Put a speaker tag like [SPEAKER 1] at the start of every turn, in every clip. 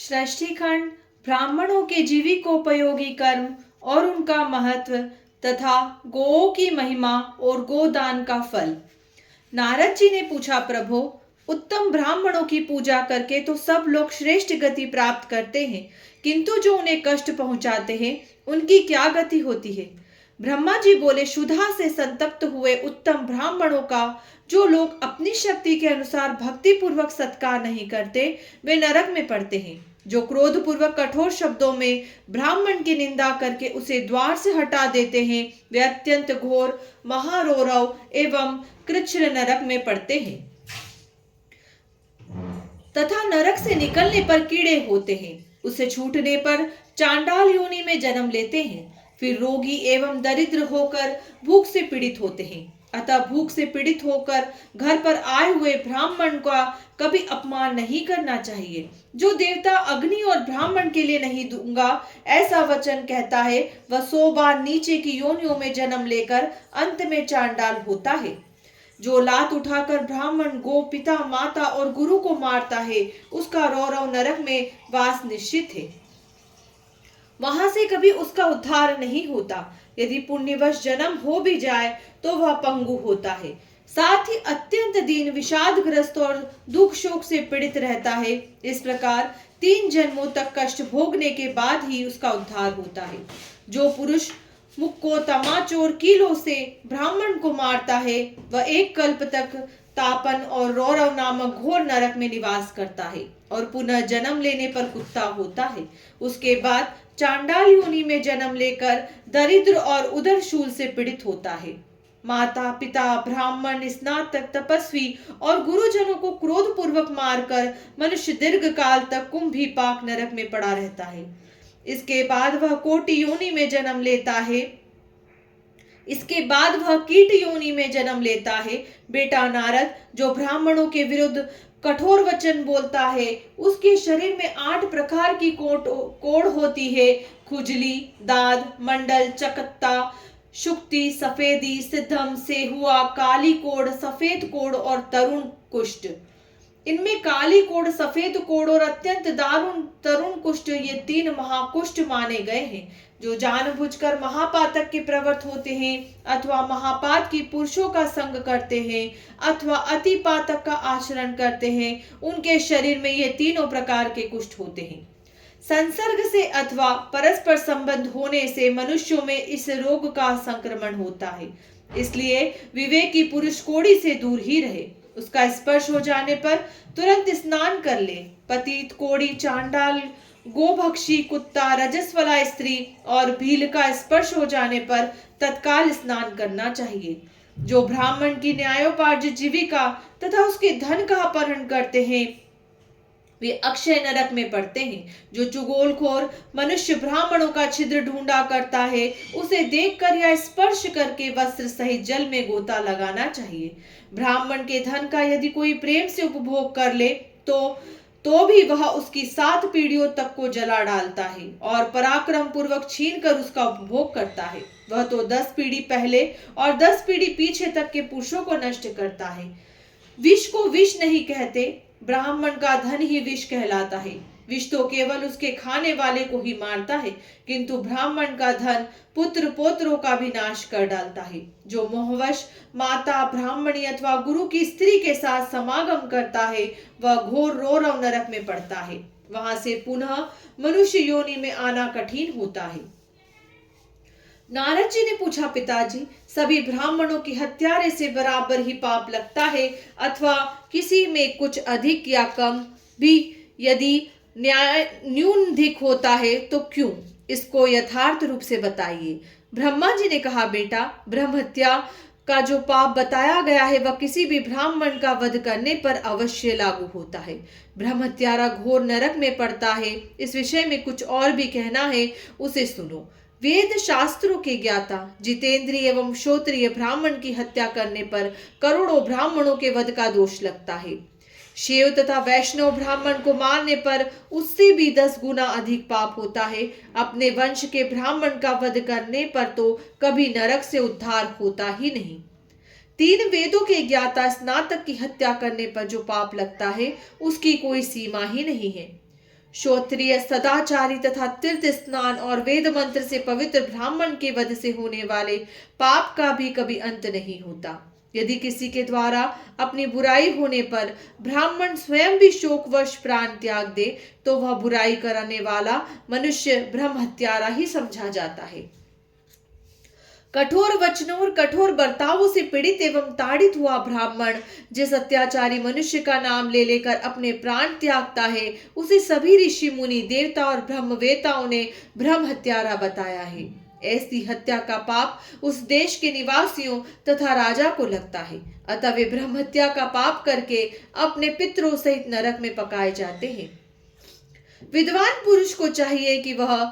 [SPEAKER 1] षष्ठीखंड ब्राह्मणों के जीविकोपयोगी कर्म और उनका महत्व तथा गौओं की महिमा और गोदान का फल। नारद जी ने पूछा, प्रभु, उत्तम ब्राह्मणों की पूजा करके तो सब लोग श्रेष्ठ गति प्राप्त करते हैं, किंतु जो उन्हें कष्ट पहुंचाते हैं उनकी क्या गति होती है? ब्रह्मा जी बोले, क्षुधा से संतप्त हुए उत्तम ब्राह्मणों का जो लोग अपनी शक्ति के अनुसार भक्ति पूर्वक सत्कार नहीं करते वे नरक में पड़ते हैं। जो क्रोध पूर्वक कठोर शब्दों में ब्राह्मण की निंदा करके उसे द्वार से हटा देते हैं वे अत्यंत घोर महारौरव एवं कृच्छ्र नरक में पड़ते हैं तथा नरक से निकलने पर कीड़े होते हैं। उसे छूटने पर चांडाल योनि में जन्म लेते हैं, फिर रोगी एवं दरिद्र होकर भूख से पीड़ित होते हैं। अतः भूख से पीड़ित होकर घर पर आए हुए ब्राह्मण का कभी अपमान नहीं करना चाहिए। जो देवता अग्नि और ब्राह्मण के लिए नहीं दूंगा ऐसा वचन कहता है वह 100 बार नीचे की योनियों में जन्म लेकर अंत में चांडाल होता है। जो लात उठाकर ब्राह्मण, गो, पिता, माता और गुरु को मारता है उसका रौरव नरक में वास निश्चित है, वहां से कभी उसका उद्धार नहीं होता। यदि पुण्यवश जन्म हो भी जाए तो वह पंगु होता है, साथ ही अत्यंत दीन, विषादग्रस्त और दुख शोक से पीड़ित रहता है। इस प्रकार 3 जन्मों तक कष्ट भोगने के बाद ही उसका उद्धार होता है। जो पुरुष मुक्को, तमाचोर, कीलों से ब्राह्मण को मारता है वह 1 कल्प तक तापन और रौरव नामक घोर नरक में निवास करता है और पुनः जन्म लेने पर कुत्ता होता है। उसके बाद चांडाल योनि में जन्म लेकर दरिद्र और उदर शूल से पीड़ित होता है। माता, पिता, ब्राह्मण, स्नातक, तपस्वी और गुरुजनों को क्रोध पूर्वक मारकर मनुष्य दीर्घ काल तक कुंभीपाक नरक में पड़ा रहता है। इसके बाद वह कोटि योनि में जन्म लेता है। इसके बाद वह कीट योनि में जन्म लेता है। बेटा नारद, जो ब्राह्मणों के विरुद्ध कठोर वचन बोलता है उसके शरीर में 8 प्रकार की कोड़ होती है। खुजली, दाद, मंडल, चकत्ता, शुक्ति, सफेदी, सिद्धम, सेहुआ, काली कोड़, सफेद कोड़ और तरुण कुष्ठ। इनमें काली कोड़, सफेद कोड़ और अत्यंत दारुण तरुण कुष्ठ ये 3 महाकुष्ठ माने गए हैं। जो जानबूझकर महापातक के प्रवृत्त होते हैं अथवा महापात की पुरुषों का संग करते हैं अथवा अति पातक का आचरण करते हैं उनके शरीर में ये तीनों प्रकार के कुष्ठ होते हैं। संसर्ग से अथवा परस्पर संबंध होने से मनुष्यों में इस रोग का संक्रमण होता है। इसलिए विवेकी पुरुष कोड़ी से दूर ही रहे। उसका स्पर्श हो जाने पर तुरंत स्नान कर ले। पतित, कोड़ी, चांडाल, गोभक्षी, कुत्ता, रजस्वला स्त्री और भील का स्पर्श हो जाने पर तत्काल स्नान करना चाहिए। जो ब्राह्मण की न्यायोपार्जित जीविका तथा उसके धन का अपहरण करते हैं वे अक्षय नरक में पड़ते हैं। जो चुगलखोर मनुष्य ब्राह्मणों का छिद्र ढूंढा करता है उसे देखकर या स्पर्श करके वस्त्र सहित जल में गोता लगाना चाहिए। ब्राह्मण के धन का यदि कोई प्रेम से उपभोग कर ले तो भी वह उसकी 7 पीढ़ियों तक को जला डालता है और पराक्रम पूर्वक छीन कर उसका उपभोग करता है। वह तो 10 पीढ़ी पहले और 10 पीढ़ी पीछे तक के पुरुषों को नष्ट करता है। विष को विष नहीं कहते, ब्राह्मण का धन ही विष कहलाता है। विष तो केवल उसके खाने वाले को ही मारता है, किंतु ब्राह्मण का धन पुत्र पौत्रों का भी नाश कर डालता है। जो मोहवश माता, ब्राह्मणी अथवा गुरु की स्त्री के साथ समागम करता है वह घोर रौरव नरक में पड़ता है। वहां से पुनः मनुष्य योनि में आना कठिन होता है। नारद जी ने पूछा, पिताजी, सभी ब्राह्मणों की हत्यारे से बराबर ही पाप लगता है अथवा किसी में कुछ अधिक या कम भी यदि न्याय न्यूनधिक होता है तो क्यों? इसको यथार्थ रूप से बताइए। ब्रह्मा जी ने कहा, बेटा, ब्रह्महत्या का जो पाप बताया गया है वह किसी भी ब्राह्मण का वध करने पर अवश्य लागू होता है। ब्रह्महत्यारा घोर नरक में पड़ता है। इस विषय में कुछ और भी कहना है, उसे सुनो। वेद शास्त्रों के ज्ञाता, जितेंद्रिय एवं श्रोत्रिय ब्राह्मण की हत्या करने पर करोड़ों ब्राह्मणों के वध का दोष लगता है। शैव तथा वैष्णव ब्राह्मण को मारने पर उससे भी 10 गुना अधिक पाप होता है। अपने वंश के ब्राह्मण का वध करने पर तो कभी नरक से उद्धार होता ही नहीं। 3 वेदों के ज्ञाता स्नातक की हत्या करने पर जो पाप लगता है उसकी कोई सीमा ही नहीं है। श्रोत्रिय, सदाचारी तथा तीर्थ स्नान और वेद मंत्र से पवित्र ब्राह्मण के वध से होने वाले पाप का भी कभी अंत नहीं होता। यदि किसी के द्वारा अपनी बुराई होने पर ब्राह्मण स्वयं भी शोकवश प्राण त्याग दे तो वह बुराई करने वाला मनुष्य ब्रह्म हत्यारा ही समझा जाता है। कठोर वचनों और कठोर बर्तावों से पीड़ित एवं ताड़ित हुआ ब्राह्मण जिस अत्याचारी मनुष्य का नाम ले लेकर अपने प्राण त्यागता है उसे सभी ऋषि मुनि देवता और ब्रह्मवेताओं ने ब्रह्म हत्यारा बताया है। ऐसी हत्या का पाप उस देश के निवासियों तथा राजा को लगता है, अतः वे ब्रह्म हत्या का पाप करके अपने पितरों सहित नरक में पकाए जाते हैं। विद्वान पुरुष को चाहिए कि वह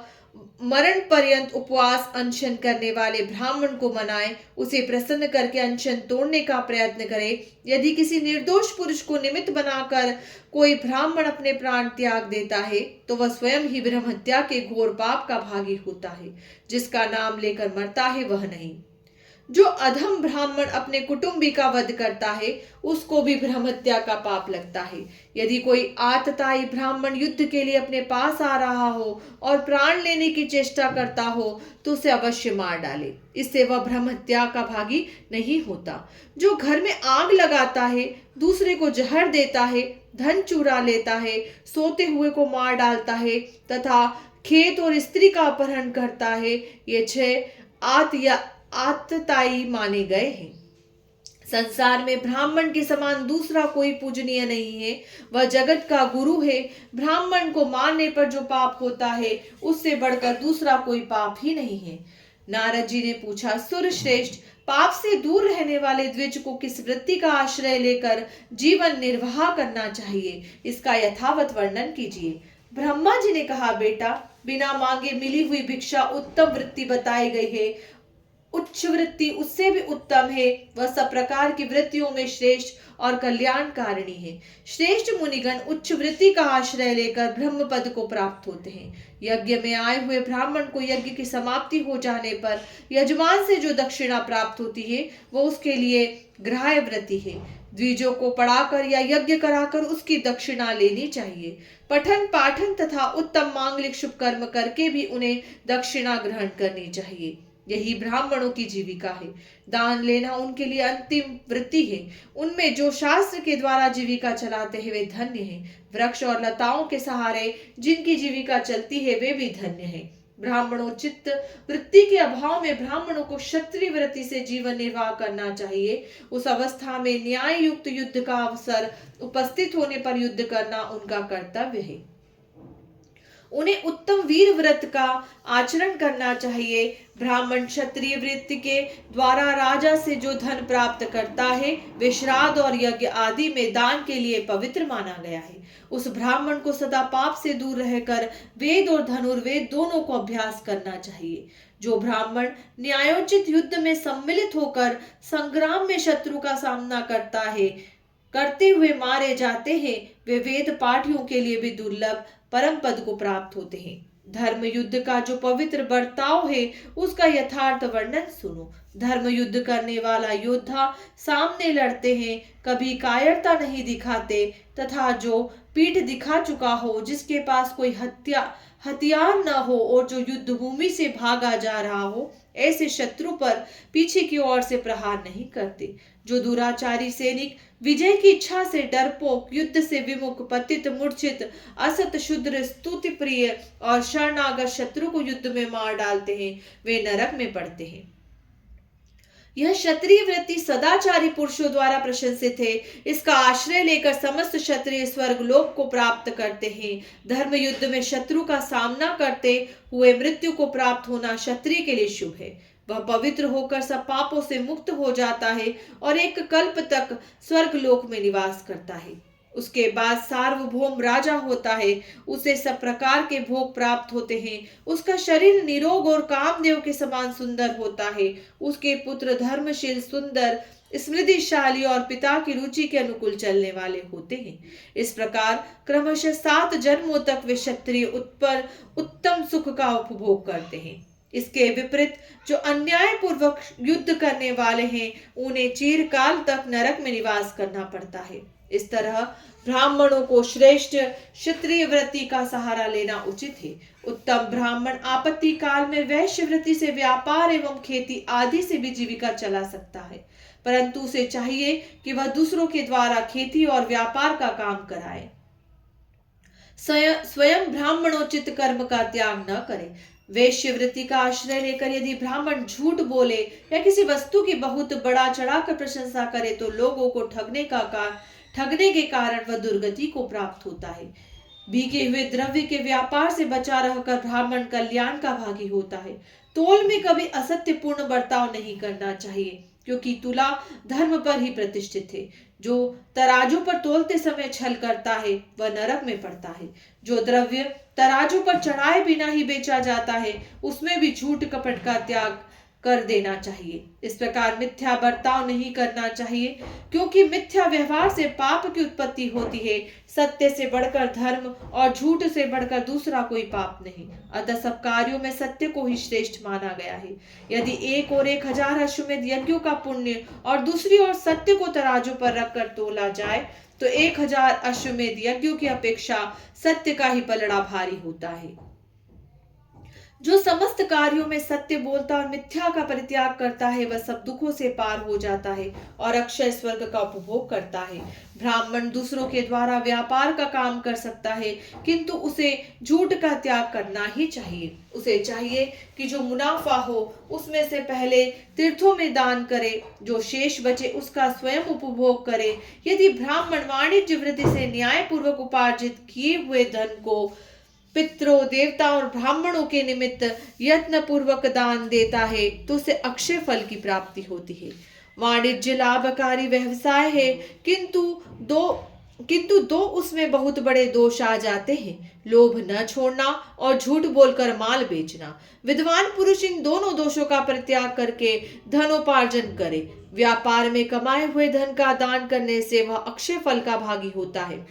[SPEAKER 1] मरण पर्यंत उपवास अनशन करने वाले ब्राह्मण को मनाए, उसे प्रसन्न करके अनशन तोड़ने का प्रयत्न करे। यदि किसी निर्दोष पुरुष को निमित्त बनाकर कोई ब्राह्मण अपने प्राण त्याग देता है तो वह स्वयं ही ब्रह्म हत्या के घोर पाप का भागी होता है। जिसका नाम लेकर मरता है वह नहीं। जो अधम ब्राह्मण अपने कुटुंबी का वध करता है उसको भी ब्रह्म हत्या का पाप लगता है। यदि कोई आतताई ब्राह्मण युद्ध के लिए अपने पास आ रहा हो और प्राण लेने की चेष्टा करता हो तो उसे अवश्य मार डाले, इससे वह ब्रह्म हत्या का भागी नहीं होता। जो घर में आग लगाता है, दूसरे को जहर देता है, धन चुरा लेता है, सोते हुए को मार डालता है तथा खेत और स्त्री का अपहरण करता है, ये 6 आतताई माने गए हैं। संसार में ब्राह्मण के समान दूसरा कोई पूजनीय नहीं है, वह जगत का गुरु है। ब्राह्मण को मारने पर जो पाप होता है उससे बढ़कर दूसरा कोई पाप ही नहीं है। नारद जी ने पूछा, सुरश्रेष्ठ, पाप से दूर रहने वाले द्विज को किस वृत्ति का आश्रय लेकर जीवन निर्वाह करना चाहिए, इसका यथावत वर्णन कीजिए। ब्रह्मा जी ने कहा, बेटा, बिना मांगे मिली हुई भिक्षा उत्तम वृत्ति बताई गई है। उच्च वृत्ति उससे भी उत्तम है, वह सब प्रकार की वृत्तियों में श्रेष्ठ और कल्याणकारिणी है। श्रेष्ठ मुनिगण उच्च वृत्ति का आश्रय लेकर ब्रह्म पद को प्राप्त होते हैं। यज्ञ में आए हुए ब्राह्मण को यज्ञ की समाप्ति हो जाने पर यजमान से जो दक्षिणा प्राप्त होती है वो उसके लिए ग्राह्य वृत्ति है। द्विजों को पढ़ाकर या यज्ञ कराकर उसकी दक्षिणा लेनी चाहिए। पठन पाठन तथा उत्तम मांगलिक शुभ कर्म करके भी उन्हें दक्षिणा ग्रहण करनी चाहिए। यही ब्राह्मणों की जीविका है। दान लेना उनके लिए अंतिम वृत्ति है। उनमें जो शास्त्र के द्वारा जीविका चलाते हैं वे धन्य हैं। वृक्ष और लताओं के सहारे जिनकी जीविका चलती है वे भी धन्य हैं। ब्राह्मणोचित वृत्ति के अभाव में ब्राह्मणों को क्षत्रिय वृत्ति से जीवन निर्वाह करना चाहिए। उस अवस्था में न्याय युक्त युद्ध का अवसर उपस्थित होने पर युद्ध करना उनका कर्तव्य है। उन्हें उत्तम वीर व्रत का आचरण करना चाहिए। ब्राह्मण क्षत्रिय वृत्ति के द्वारा राजा से जो धन प्राप्त करता है वे श्राद्ध और यज्ञ आदि में दान के लिए पवित्र माना गया है। उस ब्राह्मण को सदा पाप से दूर रहकर वेद और धनुर्वेद दोनों को अभ्यास करना चाहिए। जो ब्राह्मण न्यायोचित युद्ध में सम्मिलित होकर संग्राम में शत्रु का सामना करते हुए मारे जाते हैं वे वेद पाठियों के लिए भी दुर्लभ परम पद को प्राप्त होते हैं। धर्म युद्ध का जो पवित्र बर्ताव है उसका यथार्थ वर्णन सुनो। धर्म युद्ध करने वाला योद्धा सामने लड़ते हैं, कभी कायरता नहीं दिखाते तथा जो पीठ दिखा चुका हो, जिसके पास कोई हथियार न हो और जो युद्ध भूमि से भागा जा रहा हो, ऐसे शत्रु पर पीछे की ओर से प्रहार नहीं करते। जो दुराचारी सैनिक विजय की इच्छा से डरपोक, युद्ध से विमुख, पतित, मूर्छित, असत, शूद्र, स्तुति प्रिय और शरणागत शत्रु को युद्ध में मार डालते हैं वे नरक में पड़ते हैं। यह क्षत्रिय वृत्ति सदाचारी पुरुषों द्वारा प्रशंसित है। इसका आश्रय लेकर समस्त क्षत्रिय स्वर्ग लोक को प्राप्त करते हैं। धर्म युद्ध में शत्रु का सामना करते हुए मृत्यु को प्राप्त होना क्षत्रिय के लिए शुभ है। वह पवित्र होकर सब पापों से मुक्त हो जाता है और एक कल्प तक स्वर्ग लोक में निवास करता है। उसके बाद सार्वभौम राजा होता है, उसे सब प्रकार के भोग प्राप्त होते हैं। उसका शरीर निरोग और कामदेव के समान सुंदर होता है। उसके पुत्र धर्मशील, सुंदर, स्मृतिशाली और पिता की रुचि के अनुकूल चलने वाले होते हैं। इस प्रकार क्रमशः 7 जन्मों तक वे क्षत्रिय उत्तम सुख का उपभोग करते हैं। इसके विपरीत जो अन्याय पूर्वक युद्ध करने वाले हैं उन्हें चिरकाल तक नरक में निवास करना पड़ता है। इस तरह ब्राह्मणों को श्रेष्ठ क्षत्रिय वृत्ति का सहारा लेना उचित है। उत्तम ब्राह्मण आपत्ति काल में वैश्य वृत्ति से व्यापार एवं खेती आदि से भी जीविका चला सकता है, परंतु उसे चाहिए कि वह दूसरों के द्वारा खेती और व्यापार का काम कराए। स्वयं ब्राह्मणोचित कर्म का त्याग न करे। वैश्य वृत्ति का आश्रय लेकर यदि ब्राह्मण झूठ बोले या किसी वस्तु की बहुत बड़ा चढ़ाकर प्रशंसा करे तो लोगों को ठगने के कारण वह दुर्गति को प्राप्त होता है। भीगे हुए द्रव्य के व्यापार से बचा रहकर ब्राह्मण कल्याण का भागी होता है। तोल में कभी असत्यपूर्ण बर्ताव नहीं करना चाहिए, क्योंकि तुला धर्म पर ही प्रतिष्ठित है। जो तराजू पर तोलते समय छल करता है वह नरक में पड़ता है। जो द्रव्य तराजू पर चढ़ाए बिना ही बेचा जाता है उसमें भी झूठ कपट का त्याग कर देना चाहिए। इस प्रकार मिथ्या बर्ताव नहीं करना चाहिए, क्योंकि मिथ्या व्यवहार से पाप की उत्पत्ति होती है। सत्य से बढ़कर धर्म और झूठ से बढ़कर दूसरा कोई पाप नहीं। अतः सब कार्यों में सत्य को ही श्रेष्ठ माना गया है। यदि 1 और 1000 अश्वमेध यज्ञों का पुण्य और दूसरी ओर सत्य को तराजू पर रखकर तोला जाए तो 1000 अश्वमेध यज्ञों की अपेक्षा सत्य का ही पलड़ा भारी होता है। जो समस्त कार्यों में सत्य बोलता और मिथ्या का परित्याग करता है वह सब दुखों से पार हो जाता है और अक्षय स्वर्ग का उपभोग करता है। ब्राह्मण दूसरों के द्वारा व्यापार का काम कर सकता है, किंतु उसे झूठ का त्याग करना ही चाहिए। उसे चाहिए कि जो मुनाफा हो उसमें से पहले तीर्थों में दान करे, जो शेष बचे उसका स्वयं उपभोग करे। यदि ब्राह्मण वाणिज्य वृत्ति से न्याय पूर्वक उपार्जित किए हुए धन को पितरों, देवताओं और ब्राह्मणों के निमित्त यत्न पूर्वक दान देता है तो उसे अक्षय फल की प्राप्ति होती है। वाणिज्य लाभकारी व्यवसाय है, किंतु दो उसमें बहुत बड़े दोष आ जाते हैं। लोभ न छोड़ना और झूठ बोलकर माल बेचना। विद्वान पुरुष इन दोनों दोषों का परित्याग करके धनोपार्जन करे। व्यापार में कमाए हुए धन का दान करने से वह अक्षय फल का भागी होता है।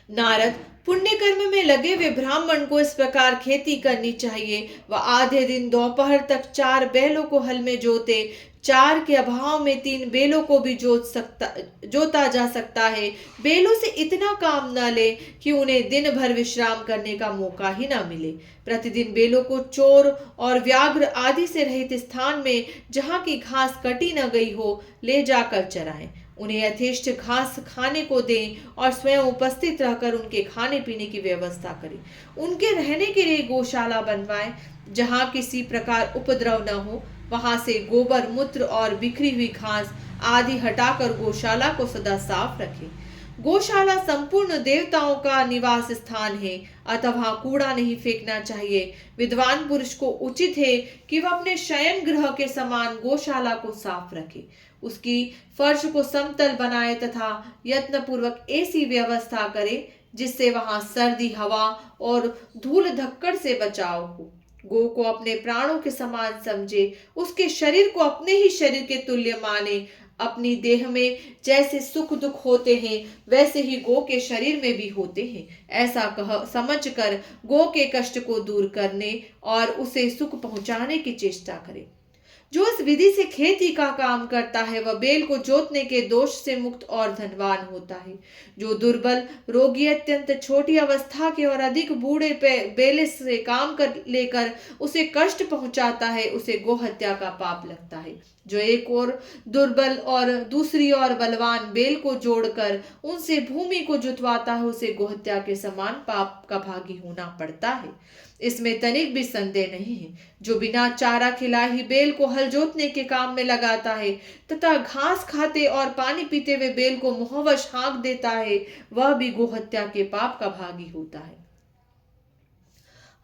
[SPEAKER 1] नारद, पुण्य कर्म में लगे हुए ब्राह्मण को इस प्रकार खेती करनी चाहिए। वह आधे दिन दोपहर तक 4 बैलों को हल में जोते, 4 के अभाव में 3 बैलों को भी जोता जा सकता है। बैलों से इतना काम न ले कि उन्हें दिन भर विश्राम करने का मौका ही न मिले। प्रतिदिन बैलों को चोर और व्याघ्र आदि से रहित स्थान में जहाँ की घास कटी न गई हो ले जाकर चराएं। उन्हें यथेष्ट घास खाने को दें और स्वयं उपस्थित रहकर उनके खाने पीने की व्यवस्था करें। उनके रहने के लिए गौशाला बनवाएं, जहाँ किसी प्रकार उपद्रव न हो। वहां से गोबर, मूत्र और बिखरी हुई घास आदि हटाकर गौशाला को सदा साफ रखें। गौशाला संपूर्ण देवताओं का निवास स्थान है, अतः वहां कूड़ा नहीं फेंकना चाहिए। विद्वान पुरुष को उचित है कि वह अपने शयन गृह के समान गौशाला को साफ रखे, उसकी फर्श को समतल बनाए तथा यत्न पूर्वक ऐसी व्यवस्था करे जिससे वहां सर्दी हवा और धूल धक्कड़ से बचाव हो। गौ को अपने प्राणों के समान समझे, उसके शरीर को अपने ही शरीर के तुल्य माने। अपनी देह में जैसे सुख दुख होते हैं वैसे ही गौ के शरीर में भी होते हैं, ऐसा समझकर गौ के कष्ट को दूर करने और उसे सुख पहुंचाने की चेष्टा करे। जो इस विधि से खेती का काम करता है वह बैल को जोतने के दोष से मुक्त और धनवान होता है। जो दुर्बल, रोगी, अत्यंत छोटी अवस्था के और अधिक बूढ़े बैल से काम कर लेकर उसे कष्ट पहुंचाता है उसे गोहत्या का पाप लगता है। जो एक और दुर्बल और दूसरी ओर बलवान बैल को जोड़कर उनसे भूमि को जुतवाता है उसे गोहत्या के समान पाप का भागी होना पड़ता है। इसमें तनिक भी संदेह नहीं है। जो बिना चारा खिलाए ही बैल को हल जोतने के काम में लगाता है तथा घास खाते और पानी पीते हुए बैल को मुहवश हाँक देता है वह भी गोहत्या के पाप का भागी होता है।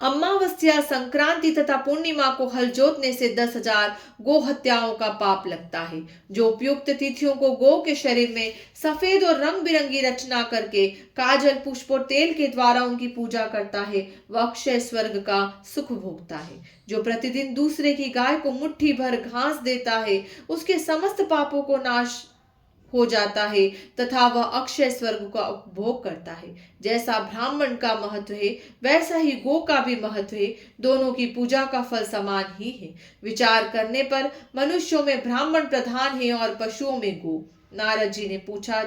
[SPEAKER 1] अमावस्या, संक्रांति तथा पूर्णिमा को हल जोतने से 10,000 गो हत्याओं का पाप लगता है। जो उपयुक्त तिथियों को गौ के शरीर में सफेद और रंग बिरंगी रचना करके काजल, पुष्प और तेल के द्वारा उनकी पूजा करता है वह अक्षय स्वर्ग का सुख भोगता है। जो प्रतिदिन दूसरे की गाय को मुट्ठी भर घास देता है उसके समस्त पापों को नाश हो जाता है तथा वह अक्षय स्वर्ग का उपभोग करता है। जैसा ब्राह्मण का महत्व है वैसा ही गो का भी महत्व है। दोनों की पूजा का फल समान ही है। विचार करने पर मनुष्यों में ब्राह्मण प्रधान है और पशुओं में गो। नारद जी ने पूछा,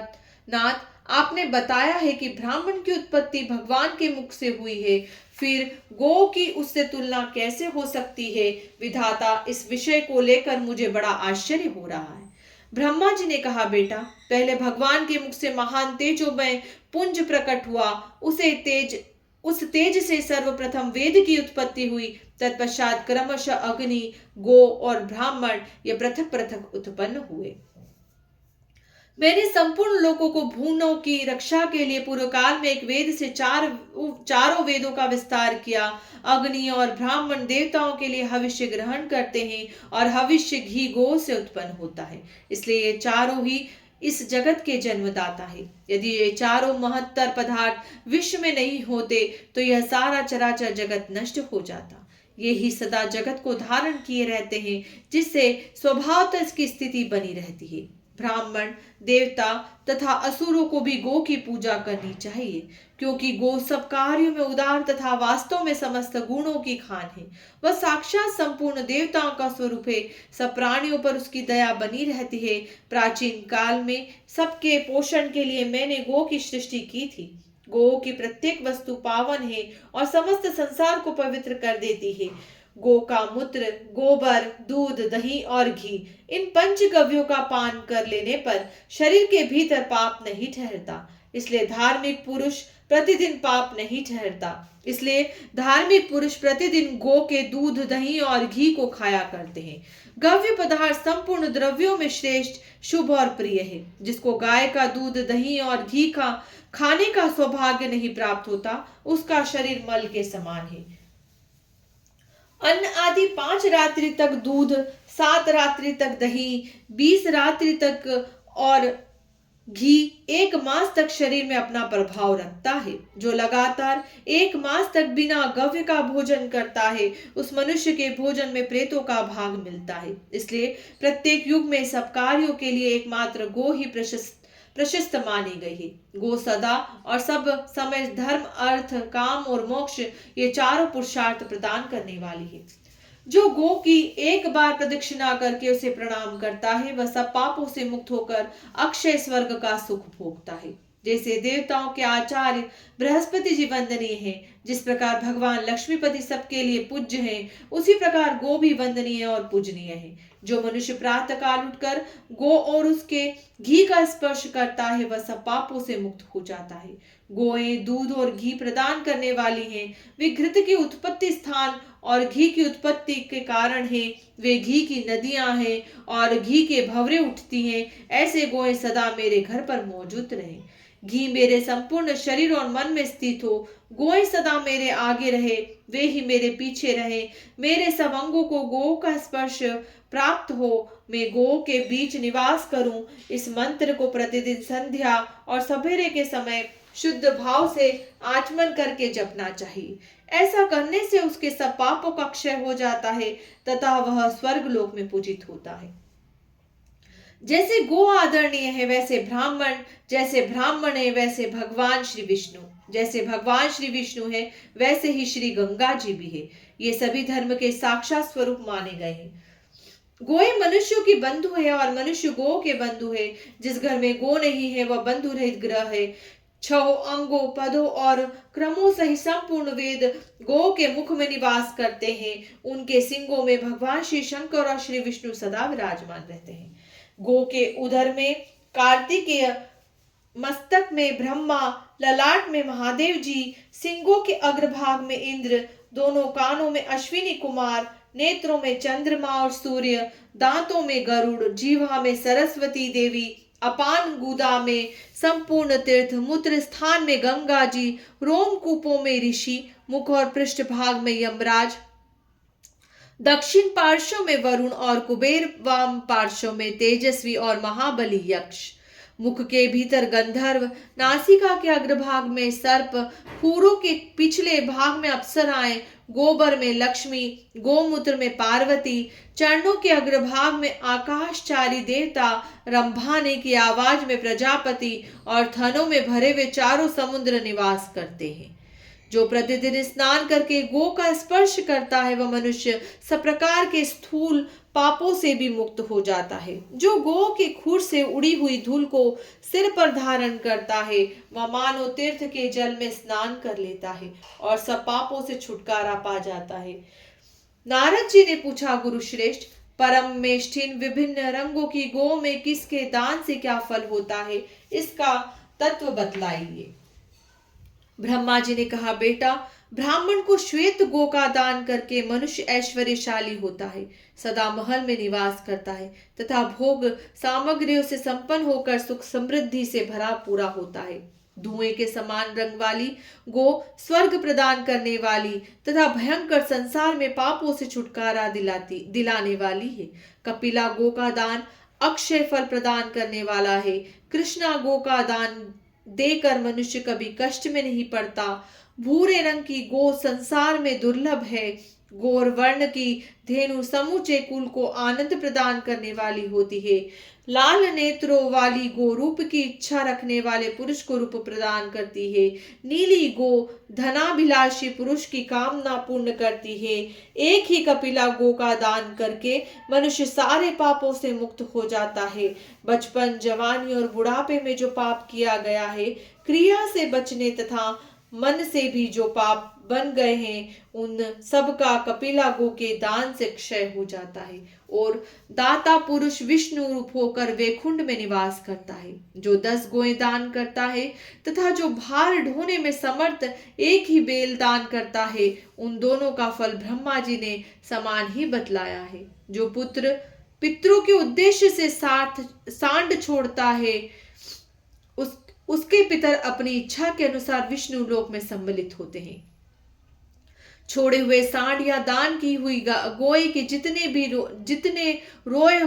[SPEAKER 1] नाथ, आपने बताया है कि ब्राह्मण की उत्पत्ति भगवान के मुख से हुई है, फिर गो की उससे तुलना कैसे हो सकती है? विधाता, इस विषय को लेकर मुझे बड़ा आश्चर्य हो रहा है। ब्रह्मा जी ने कहा, बेटा, पहले भगवान के मुख से महान तेजोमय पुंज प्रकट हुआ, उस तेज से सर्वप्रथम वेद की उत्पत्ति हुई। तत्पश्चात क्रमशः अग्नि, गो और ब्राह्मण ये पृथक पृथक उत्पन्न हुए। मैंने संपूर्ण लोगों को भूनों की रक्षा के लिए पूर्व काल में एक वेद से चारों वेदों का विस्तार किया। अग्नि और ब्राह्मण देवताओं के लिए हविष्य ग्रहण करते हैं और हविष्य घी गो से उत्पन्न होता है, इसलिए ये चारों ही इस जगत के जन्मदाता है। यदि ये चारों महत्तर पदार्थ विश्व में नहीं होते तो यह सारा चराचर जगत नष्ट हो जाता। ये ही सदा जगत को धारण किए रहते हैं, जिससे स्वभावतः इसकी स्थिति बनी रहती है। ब्राह्मण, देवता तथा असुरों को भी गो की पूजा करनी चाहिए, क्योंकि गो सब कार्यों में उदार तथा वास्तव में समस्त गुणों की खान है। वह साक्षात संपूर्ण देवताओं का स्वरूप है। सब प्राणियों पर उसकी दया बनी रहती है। प्राचीन काल में सबके पोषण के लिए मैंने गो की सृष्टि की थी। गो की प्रत्येक वस्तु पावन है और समस्त संसार को पवित्र कर देती है। गो का मूत्र, गोबर, दूध, दही और घी, इन पंचगव्यों का पान कर लेने पर शरीर के भीतर पाप नहीं ठहरता। इसलिए धार्मिक पुरुष प्रतिदिन पाप नहीं ठहरता। इसलिए धार्मिक पुरुष प्रतिदिन गो के दूध, दही और घी को खाया करते हैं। गव्य पदार्थ संपूर्ण द्रव्यों में श्रेष्ठ, शुभ और प्रिय है। जिसको गाय का दूध, दही और घी का खाने का सौभाग्य नहीं प्राप्त होता, उसका शरीर मल के समान है। अन्न आदि 5 रात्रि तक दूध, 7 रात्रि तक दही, 20 रात्रि तक और घी 1 मास तक शरीर में अपना प्रभाव रखता है। जो लगातार 1 मास तक बिना गव्य का भोजन करता है, उस मनुष्य के भोजन में प्रेतों का भाग मिलता है। इसलिए प्रत्येक युग में सब कार्यों के लिए एकमात्र गो ही प्रशस्त मानी गई है। गो सदा और सब समय धर्म, अर्थ, काम और मोक्ष ये चारों पुरुषार्थ प्रदान करने वाली है। जो गो की एक बार प्रदक्षिणा करके उसे प्रणाम करता है, वह सब पापों से मुक्त होकर अक्षय स्वर्ग का सुख भोगता है। जैसे देवताओं के आचार्य बृहस्पति जी वंदनीय हैं, जिस प्रकार भगवान लक्ष्मीपति सबके लिए पूज्य हैं, उसी प्रकार गो भी वंदनीय और पूजनीय है। जो मनुष्य प्रातः काल उठकर गो और उसके घी का स्पर्श करता है, वह सब पापों से मुक्त हो जाता है। गोएं दूध और घी प्रदान करने वाली हैं। वे घृत की उत्पत्ति स्थान और घी की उत्पत्ति के कारण हैं। वे घी की नदियां हैं और घी के भंवरे उठती हैं। ऐसे गोएं सदा मेरे घर पर मौजूद रहें। घी मेरे संपूर्ण शरीर और मन में स्थित हो। गोएं सदा मेरे आगे रहे, वे ही मेरे पीछे रहे। मेरे सब अंगों को गो का स्पर्श प्राप्त हो, मैं गो के बीच निवास करूं। इस मंत्र को प्रतिदिन संध्या और सवेरे के समय शुद्ध भाव से आचमन करके जपना चाहिए। ऐसा करने से उसके सब पापों का क्षय हो जाता है तथा वह स्वर्ग लोक में पूजित होता है। जैसे गो आदरणीय है, वैसे ब्राह्मण, जैसे ब्राह्मण है वैसे भगवान श्री विष्णु, जैसे भगवान श्री विष्णु है वैसे ही श्री गंगा जी भी है। ये सभी धर्म के साक्षात स्वरूप माने गए हैं। गोए मनुष्यों की बंधु है और मनुष्य गो के बंधु है। जिस घर में गो नहीं है वह बंधु रहित ग्रह है। 6 अंगों, पदों और क्रमों सहित संपूर्ण वेद गो के मुख में निवास करते हैं। उनके सिंगों में भगवान श्री शंकर और श्री विष्णु सदा विराजमान रहते हैं। गो के उदर में कार्तिकेय, मस्तक में ब्रह्मा, ललाट में महादेव जी, सिंगों के अग्रभाग में इंद्र, दोनों कानों में अश्विनी कुमार, नेत्रों में चंद्रमा और सूर्य, दांतों में गरुड़, जीवा में सरस्वती देवी, अपान गुदा में संपूर्ण तीर्थ, मूत्र स्थान में गंगा जी, रोमकूपों में ऋषि, मुख और पृष्ठ भाग में यमराज, दक्षिण पार्श्व में वरुण और कुबेर, वाम पार्श्व में तेजस्वी और महाबली यक्ष, मुख के भीतर गंधर्व, नासिका के अग्रभाग में सर्प, खूरों के पिछले भाग में अप्सराएं, गोबर में लक्ष्मी, गोमूत्र में पार्वती, चरणों के अग्रभाग में आकाशचारी देवता, रंभाने की आवाज में प्रजापति और थनों में भरे हुए चारों समुद्र निवास करते हैं। जो प्रतिदिन स्नान करके गो का स्पर्श करता है वह मनुष्य सब प्रकार के स्थूल पापों से भी मुक्त हो जाता है। जो गौ के खुर से उड़ी हुई धूल को सिर पर धारण करता है वह मानो तीर्थ के जल में स्नान कर लेता है और सब पापों से छुटकारा पा जाता है। नारद जी ने पूछा, गुरु श्रेष्ठ, परम मेष्ठिन विभिन्न रंगों की गौ में किसके दान से क्या फल होता है, इसका तत्व बतलाइए। ब्रह्मा जी ने कहा, बेटा, ब्राह्मण को श्वेत गो का दान करके मनुष्य ऐश्वर्यशाली होता है, सदा महल में निवास करता है तथा भोग सामग्रियों से संपन्न होकर सुख समृद्धि से भरा पूरा होता है। धुएं के समान रंग वाली गो स्वर्ग प्रदान करने वाली तथा भयंकर संसार में पापों से छुटकारा दिलाने वाली है। कपिला गो का दान अक्षय फल प्रदान करने वाला है। कृष्णा गो का दान देकर मनुष्य कभी कष्ट में नहीं पड़ता। भूरे रंग की गो संसार में दुर्लभ है। गौर वर्ण की धेनु समूचे कुल को आनंद प्रदान करने वाली होती है। लाल नेत्रों वाली गो रूप की इच्छा रखने वाले पुरुष को रूप प्रदान करती है। नीली गो धनाभिलाषी पुरुष की कामना पूर्ण करती है। एक ही कपिला गो का दान करके मनुष्य सारे पापों से मुक्त हो जाता है। बचपन, जवानी और बुढ़ापे में जो पाप किया गया है, क्रिया से बचने तथा मन से भी जो पाप बन गए हैं, उन सब का कपिला गो के दान से क्षय हो जाता है और दाता पुरुष विष्णु रूप होकर वैकुंठ में निवास करता है। जो 10 गोएं दान करता है तथा जो भार ढोने में समर्थ एक ही बेल दान करता है, उन दोनों का फल ब्रह्मा जी ने समान ही बतलाया है। जो पुत्र पितरों के उद्देश्य से सांड छोड़ता है, उसके पितर अपनी इच्छा के अनुसार विष्णु लोक में सम्मिलित होते हैं। छोड़े हुए सांड या दान की हुई गोए के जितने रोए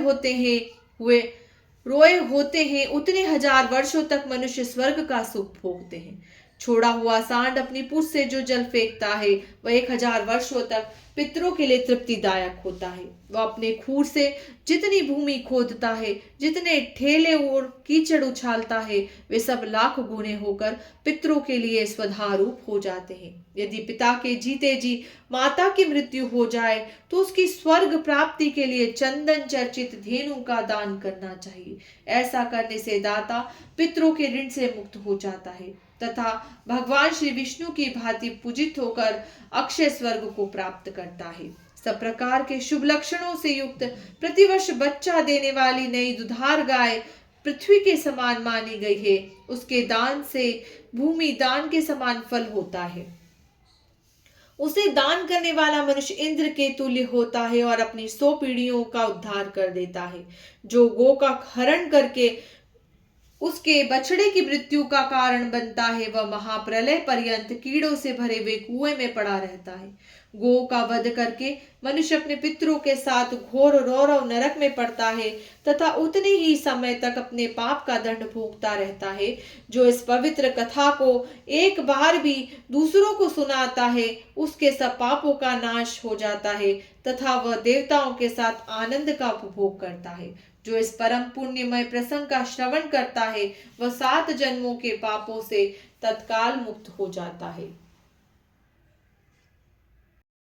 [SPEAKER 1] होते हैं उतने हजार वर्षों तक मनुष्य स्वर्ग का सुख भोगते हैं। छोड़ा हुआ सांड अपनी पूंछ से जो जल फेंकता है वह 1000 वर्षों तक पितरों के लिए तृप्तिदायक होता है। वह अपने खूर से जितनी भूमि खोदता है, जितने ठेले और कीचड़ उछालता है, वे सब लाख गुने होकर पितरों के लिए स्वधारूप हो जाते हैं। यदि पिता के जीते जी माता की मृत्यु हो जाए तो उसकी स्वर्ग प्राप्ति के लिए चंदन चर्चित धेनु का दान करना चाहिए। ऐसा करने से दाता पितरों के ऋण से मुक्त हो जाता है तथा भगवान श्री विष्णु की भांति पूजित होकर अक्षय स्वर्ग को प्राप्त करता है। सब प्रकार के शुभ लक्षणों से युक्त प्रतिवर्ष बच्चा देने वाली नई दुधार गाय पृथ्वी के समान मानी गई है। उसके दान से भूमि दान के समान फल होता है। उसे दान करने वाला मनुष्य इंद्र के तुल्य होता है और अपनी 100 पीढ़ियों का उद्धार कर देता है। जो गो का हरण करके उसके बछड़े की मृत्यु का कारण बनता है, वह महाप्रलय पर्यंत कीड़ों से भरे हुए कुएं में पड़ा रहता है। गो का वध करके मनुष्य अपने पितरों के साथ घोर रौरव नरक में पड़ता है तथा उतने ही समय तक अपने पाप का दंड भोगता रहता है। जो इस पवित्र कथा को एक बार भी दूसरों को सुनाता है, उसके सब पापों का नाश हो जाता है तथा वह देवताओं के साथ आनंद का उपभोग करता है। जो इस परम पुण्यमय प्रसंग का श्रवण करता है, वह 7 जन्मों के पापों से तत्काल मुक्त हो जाता है।